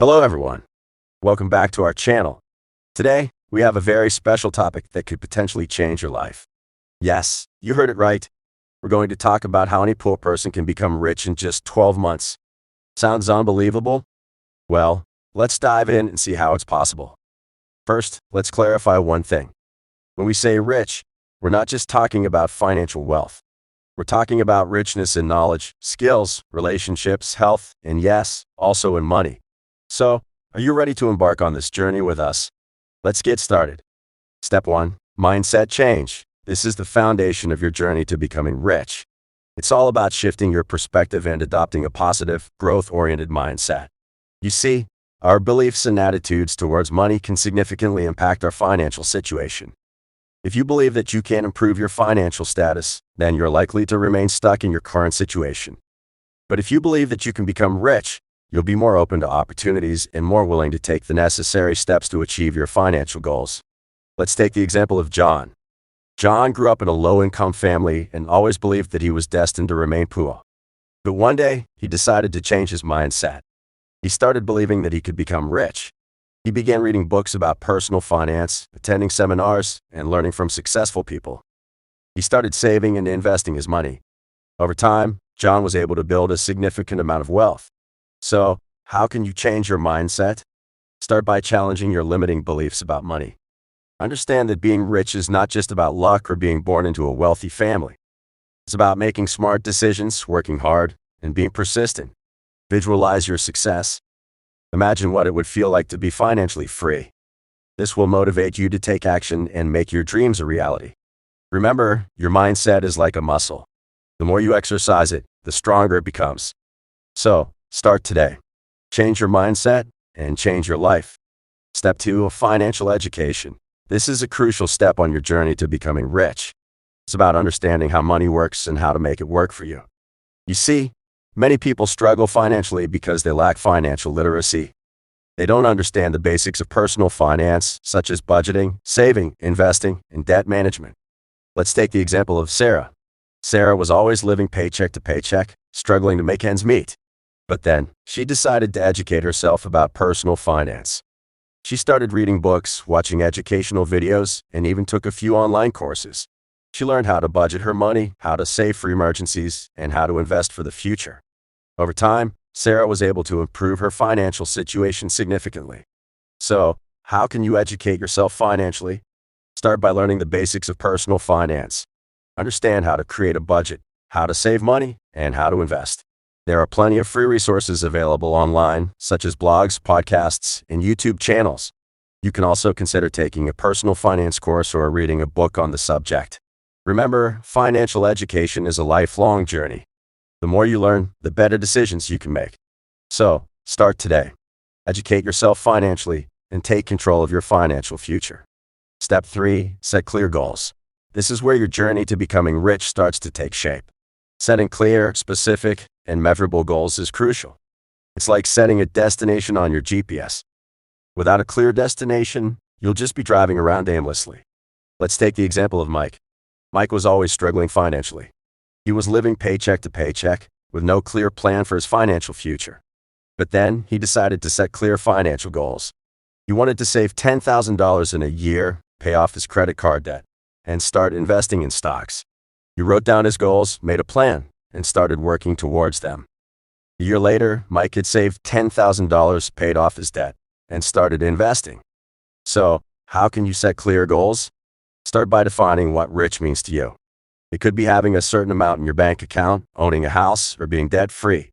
Hello everyone. Welcome back to our channel. Today, we have a very special topic that could potentially change your life. Yes, you heard it right. We're going to talk about how any poor person can become rich in just 12 months. Sounds unbelievable? Well, let's dive in and see how it's possible. First, let's clarify one thing. When we say rich, we're not just talking about financial wealth. We're talking about richness in knowledge, skills, relationships, health, and yes, also in money. So, are you ready to embark on this journey with us? Let's get started. Step 1. Mindset change. This is the foundation of your journey to becoming rich. It's all about shifting your perspective and adopting a positive, growth-oriented mindset. You see, our beliefs and attitudes towards money can significantly impact our financial situation. If you believe that you can improve your financial status, then you're likely to remain stuck in your current situation. But if you believe that you can become rich, you'll be more open to opportunities and more willing to take the necessary steps to achieve your financial goals. Let's take the example of John. John grew up in a low-income family and always believed that he was destined to remain poor. But one day, he decided to change his mindset. He started believing that he could become rich. He began reading books about personal finance, attending seminars, and learning from successful people. He started saving and investing his money. Over time, John was able to build a significant amount of wealth. So, how can you change your mindset? Start by challenging your limiting beliefs about money. Understand that being rich is not just about luck or being born into a wealthy family. It's about making smart decisions, working hard, and being persistent. Visualize your success. Imagine what it would feel like to be financially free. This will motivate you to take action and make your dreams a reality. Remember, your mindset is like a muscle. The more you exercise it, the stronger it becomes. So, start today. Change your mindset and change your life. Step 2. Financial education. This is a crucial step on your journey to becoming rich. It's about understanding how money works and how to make it work for you. You see, many people struggle financially because they lack financial literacy. They don't understand the basics of personal finance, such as budgeting, saving, investing, and debt management. Let's take the example of Sarah. Sarah was always living paycheck to paycheck, struggling to make ends meet. But then, she decided to educate herself about personal finance. She started reading books, watching educational videos, and even took a few online courses. She learned how to budget her money, how to save for emergencies, and how to invest for the future. Over time, Sarah was able to improve her financial situation significantly. So, how can you educate yourself financially? Start by learning the basics of personal finance. Understand how to create a budget, how to save money, and how to invest. There are plenty of free resources available online, such as blogs, podcasts, and YouTube channels. You can also consider taking a personal finance course or reading a book on the subject. Remember, financial education is a lifelong journey. The more you learn, the better decisions you can make. So, start today. Educate yourself financially and take control of your financial future. Step 3. Set clear goals. This is where your journey to becoming rich starts to take shape. Setting clear, specific, and measurable goals is crucial. It's like setting a destination on your GPS. Without a clear destination, you'll just be driving around aimlessly. Let's take the example of Mike. Mike was always struggling financially. He was living paycheck to paycheck, with no clear plan for his financial future. But then, he decided to set clear financial goals. He wanted to save $10,000 in a year, pay off his credit card debt, and start investing in stocks. He wrote down his goals, made a plan, and started working towards them. A year later, Mike had saved $10,000, paid off his debt, and started investing. So, how can you set clear goals? Start by defining what rich means to you. It could be having a certain amount in your bank account, owning a house, or being debt-free.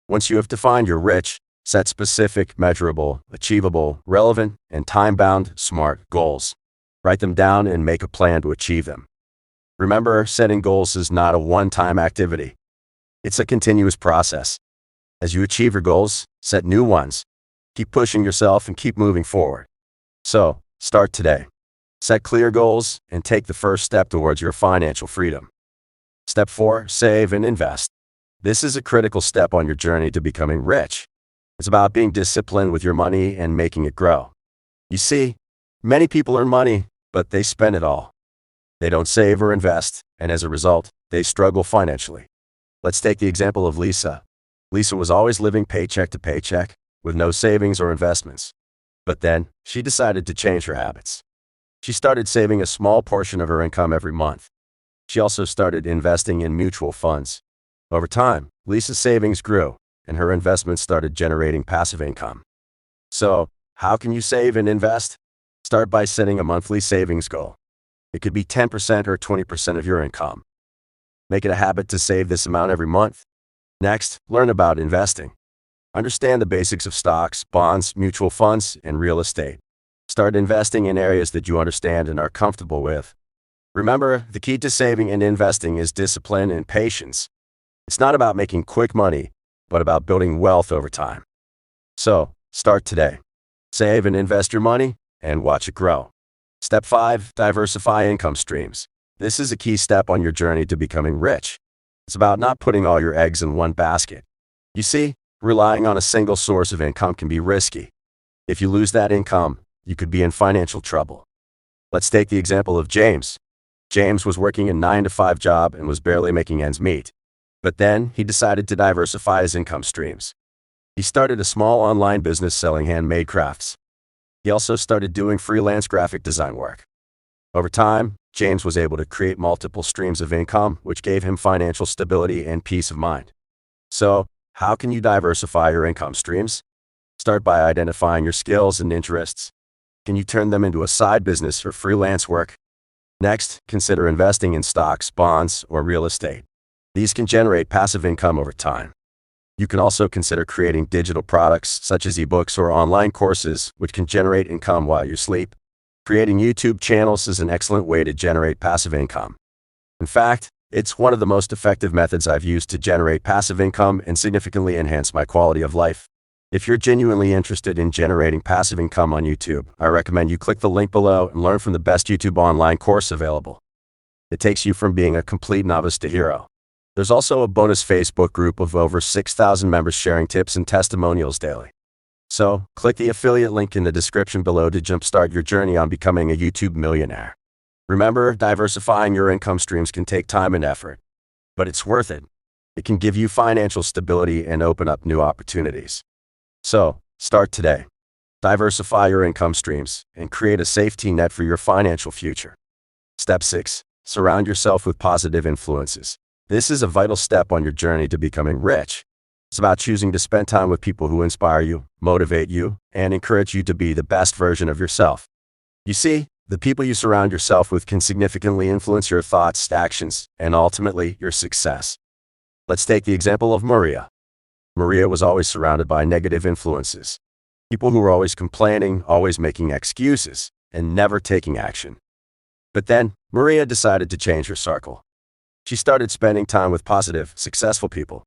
Once you have defined your rich, set specific, measurable, achievable, relevant, and time-bound, smart goals. Write them down and make a plan to achieve them. Remember, setting goals is not a one-time activity. It's a continuous process. As you achieve your goals, set new ones. Keep pushing yourself and keep moving forward. So, start today. Set clear goals and take the first step towards your financial freedom. Step 4. Save and invest. This is a critical step on your journey to becoming rich. It's about being disciplined with your money and making it grow. You see, many people earn money, but they spend it all. They don't save or invest, and as a result, they struggle financially. Let's take the example of Lisa. Lisa was always living paycheck to paycheck, with no savings or investments. But then, she decided to change her habits. She started saving a small portion of her income every month. She also started investing in mutual funds. Over time, Lisa's savings grew, and her investments started generating passive income. So, how can you save and invest? Start by setting a monthly savings goal. It could be 10% or 20% of your income. Make it a habit to save this amount every month. Next, learn about investing. Understand the basics of stocks, bonds, mutual funds, and real estate. Start investing in areas that you understand and are comfortable with. Remember, the key to saving and investing is discipline and patience. It's not about making quick money, but about building wealth over time. So, start today. Save and invest your money, and watch it grow. Step 5. Diversify income streams. This is a key step on your journey to becoming rich. It's about not putting all your eggs in one basket. You see, relying on a single source of income can be risky. If you lose that income, you could be in financial trouble. Let's take the example of James. James was working a 9-to-5 job and was barely making ends meet. But then, he decided to diversify his income streams. He started a small online business selling handmade crafts. He also started doing freelance graphic design work. Over time, James was able to create multiple streams of income, which gave him financial stability and peace of mind. So, how can you diversify your income streams? Start by identifying your skills and interests. Can you turn them into a side business or freelance work? Next, consider investing in stocks, bonds, or real estate. These can generate passive income over time. You can also consider creating digital products such as ebooks or online courses, which can generate income while you sleep. Creating YouTube channels is an excellent way to generate passive income. In fact, it's one of the most effective methods I've used to generate passive income and significantly enhance my quality of life. If you're genuinely interested in generating passive income on YouTube, I recommend you click the link below and learn from the best YouTube online course available. It takes you from being a complete novice to hero. There's also a bonus Facebook group of over 6,000 members sharing tips and testimonials daily. So, click the affiliate link in the description below to jumpstart your journey on becoming a YouTube millionaire. Remember, diversifying your income streams can take time and effort, but it's worth it. It can give you financial stability and open up new opportunities. So, start today. Diversify your income streams and create a safety net for your financial future. Step 6. Surround yourself with positive influences. This is a vital step on your journey to becoming rich. It's about choosing to spend time with people who inspire you, motivate you, and encourage you to be the best version of yourself. You see, the people you surround yourself with can significantly influence your thoughts, actions, and ultimately your success. Let's take the example of Maria. Maria was always surrounded by negative influences. People who were always complaining, always making excuses, and never taking action. But then, Maria decided to change her circle. She started spending time with positive, successful people.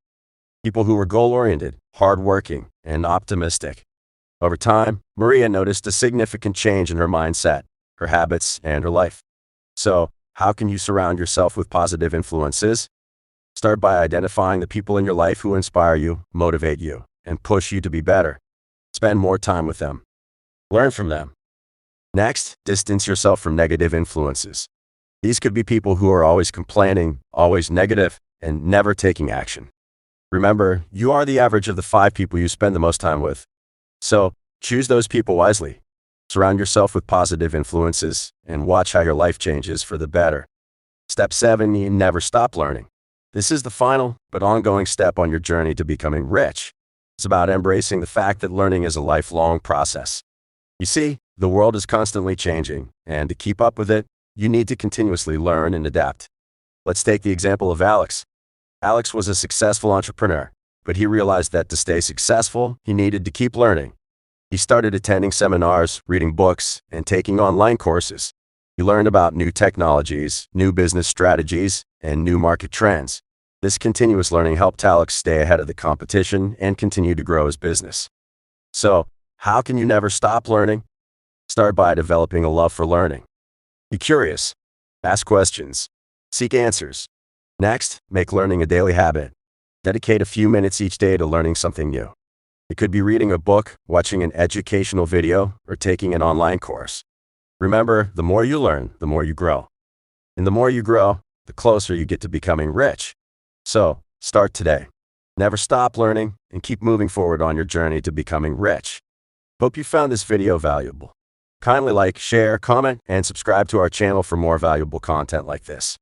People who were goal-oriented, hard-working, and optimistic. Over time, Maria noticed a significant change in her mindset, her habits, and her life. So, how can you surround yourself with positive influences? Start by identifying the people in your life who inspire you, motivate you, and push you to be better. Spend more time with them. Learn from them. Next, distance yourself from negative influences. These could be people who are always complaining, always negative, and never taking action. Remember, you are the average of the 5 people you spend the most time with. So, choose those people wisely. Surround yourself with positive influences, and watch how your life changes for the better. Step 7. You never stop learning. This is the final, but ongoing step on your journey to becoming rich. It's about embracing the fact that learning is a lifelong process. You see, the world is constantly changing, and to keep up with it, you need to continuously learn and adapt. Let's take the example of Alex. Alex was a successful entrepreneur, but he realized that to stay successful, he needed to keep learning. He started attending seminars, reading books, and taking online courses. He learned about new technologies, new business strategies, and new market trends. This continuous learning helped Alex stay ahead of the competition and continue to grow his business. So, how can you never stop learning? Start by developing a love for learning. Be curious. Ask questions. Seek answers. Next, make learning a daily habit. Dedicate a few minutes each day to learning something new. It could be reading a book, watching an educational video, or taking an online course. Remember, the more you learn, the more you grow. And the more you grow, the closer you get to becoming rich. So, start today. Never stop learning and keep moving forward on your journey to becoming rich. Hope you found this video valuable. Kindly like, share, comment, and subscribe to our channel for more valuable content like this.